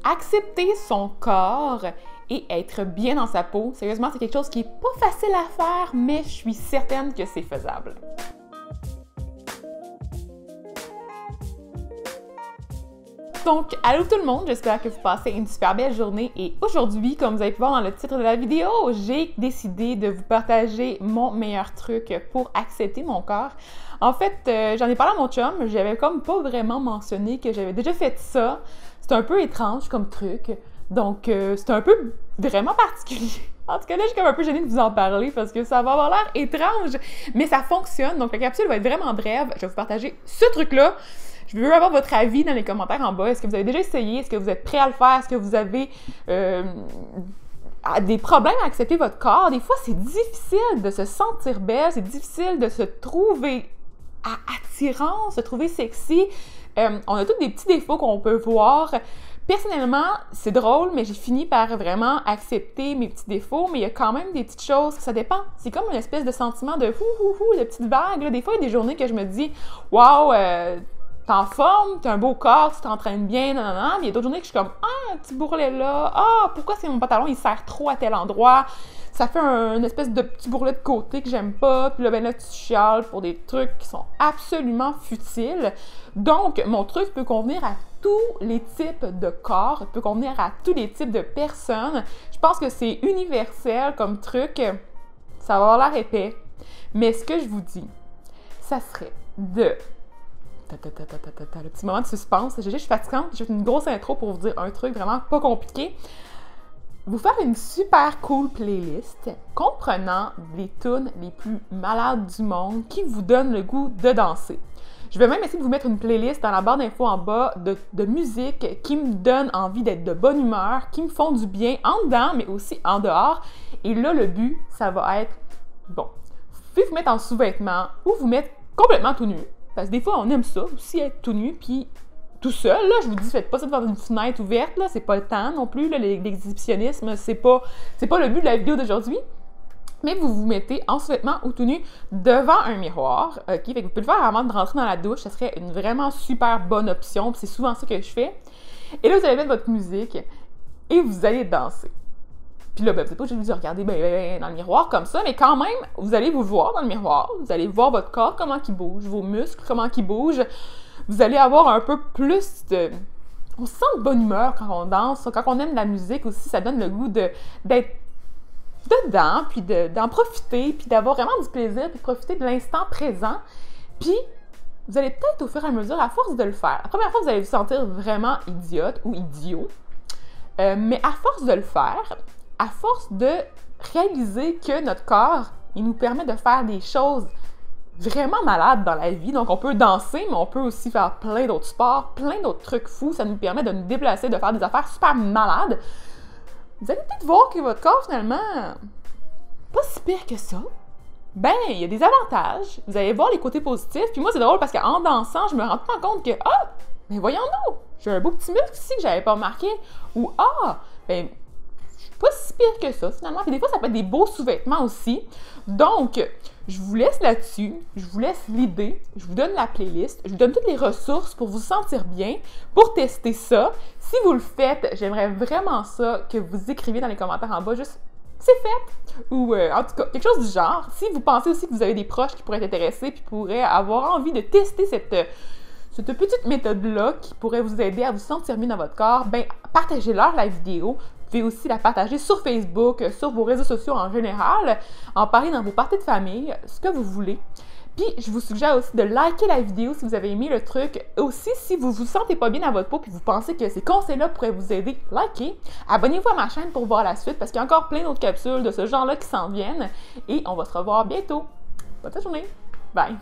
accepter son corps et être bien dans sa peau, sérieusement, c'est quelque chose qui est pas facile à faire, mais je suis certaine que c'est faisable. Donc, allô tout le monde, j'espère que vous passez une super belle journée et aujourd'hui, comme vous avez pu voir dans le titre de la vidéo, j'ai décidé de vous partager mon meilleur truc pour accepter mon corps. En fait, j'en ai parlé à mon chum, j'avais comme pas vraiment mentionné que j'avais déjà fait ça. C'est un peu étrange comme truc, donc c'est un peu vraiment particulier. En tout cas, là, je suis comme un peu gênée de vous en parler parce que ça va avoir l'air étrange, mais ça fonctionne. Donc, la capsule va être vraiment brève. Je vais vous partager ce truc-là. Je veux avoir votre avis dans les commentaires en bas. Est-ce que vous avez déjà essayé? Est-ce que vous êtes prêt à le faire? Est-ce que vous avez des problèmes à accepter votre corps? Des fois, c'est difficile de se sentir belle, c'est difficile de se trouver attirant, se trouver sexy. On a tous des petits défauts qu'on peut voir. Personnellement, c'est drôle, mais j'ai fini par vraiment accepter mes petits défauts, mais il y a quand même des petites choses, ça dépend. C'est comme une espèce de sentiment de de petites vagues. Là. Des fois, il y a des journées que je me dis « Wow, t'es en forme, t'as un beau corps, tu t'entraînes bien, nanana. » Mais il y a d'autres journées que je suis comme « Ah, un petit bourrelet là. Ah, pourquoi c'est mon pantalon, il serre trop à tel endroit. » Ça fait une espèce de petit bourrelet de côté que j'aime pas. Puis là, tu chiales pour des trucs qui sont absolument futiles. Donc, mon truc peut convenir à tous les types de corps, peut convenir à tous les types de personnes. Je pense que c'est universel comme truc. Ça va avoir l'air épais. Mais ce que je vous dis, ça serait de... Le petit moment de suspense. Je suis fatigante. J'ai fait une grosse intro pour vous dire un truc vraiment pas compliqué. Vous faire une super cool playlist comprenant les tunes les plus malades du monde qui vous donnent le goût de danser. Je vais même essayer de vous mettre une playlist dans la barre d'infos en bas de musique qui me donne envie d'être de bonne humeur, qui me font du bien en dedans, mais aussi en dehors. Et là, le but, ça va être, bon, vous pouvez vous mettre en sous-vêtements ou vous mettre complètement tout nu. Parce que des fois, on aime ça, aussi être tout nu, puis tout seul, là, je vous dis, faites pas ça devant une fenêtre ouverte, là, c'est pas le temps non plus, là, l'exhibitionnisme, c'est pas le but de la vidéo d'aujourd'hui. Mais vous vous mettez en sous-vêtements ou tout nu devant un miroir, ok? Fait que vous pouvez le faire avant de rentrer dans la douche, ça serait une vraiment super bonne option, puis c'est souvent ça que je fais. Et là, vous allez mettre votre musique et vous allez danser. Puis là, vous n'êtes pas obligé de vous regarder dans le miroir comme ça, mais quand même, vous allez vous voir dans le miroir, vous allez voir votre corps, comment il bouge, vos muscles, comment ils bougent. Vous allez avoir un peu plus de... On se sent de bonne humeur quand on danse, quand on aime la musique aussi, ça donne le goût d'être dedans, puis d'en profiter, puis d'avoir vraiment du plaisir, puis de profiter de l'instant présent. Puis, vous allez peut-être au fur et à mesure, à force de le faire, la première fois, vous allez vous sentir vraiment idiote ou idiot, mais à force de le faire, à force de réaliser que notre corps, il nous permet de faire des choses vraiment malades dans la vie. Donc, on peut danser, mais on peut aussi faire plein d'autres sports, plein d'autres trucs fous. Ça nous permet de nous déplacer, de faire des affaires super malades. Vous allez peut-être voir que votre corps, finalement, pas si pire que ça. Ben, il y a des avantages. Vous allez voir les côtés positifs. Puis moi, c'est drôle parce qu'en dansant, je me rends pas compte que, ah, mais voyons-nous, j'ai un beau petit muscle ici que j'avais pas remarqué. Ou, ah, ben, je suis pas si pire que ça, finalement. Puis des fois, ça peut être des beaux sous-vêtements aussi. Donc, je vous laisse là-dessus, je vous laisse l'idée, je vous donne la playlist, je vous donne toutes les ressources pour vous sentir bien, pour tester ça. Si vous le faites, j'aimerais vraiment ça que vous écriviez dans les commentaires en bas juste « c'est fait » ou en tout cas, quelque chose du genre. Si vous pensez aussi que vous avez des proches qui pourraient être intéressés puis pourraient avoir envie de tester cette petite méthode-là qui pourrait vous aider à vous sentir mieux dans votre corps, ben partagez-leur la vidéo. Vous pouvez aussi la partager sur Facebook, sur vos réseaux sociaux en général, en parler dans vos parties de famille, ce que vous voulez. Puis, je vous suggère aussi de liker la vidéo si vous avez aimé le truc. Aussi, si vous vous sentez pas bien dans votre peau et vous pensez que ces conseils-là pourraient vous aider, likez. Abonnez-vous à ma chaîne pour voir la suite parce qu'il y a encore plein d'autres capsules de ce genre-là qui s'en viennent. Et on va se revoir bientôt. Bonne journée. Bye!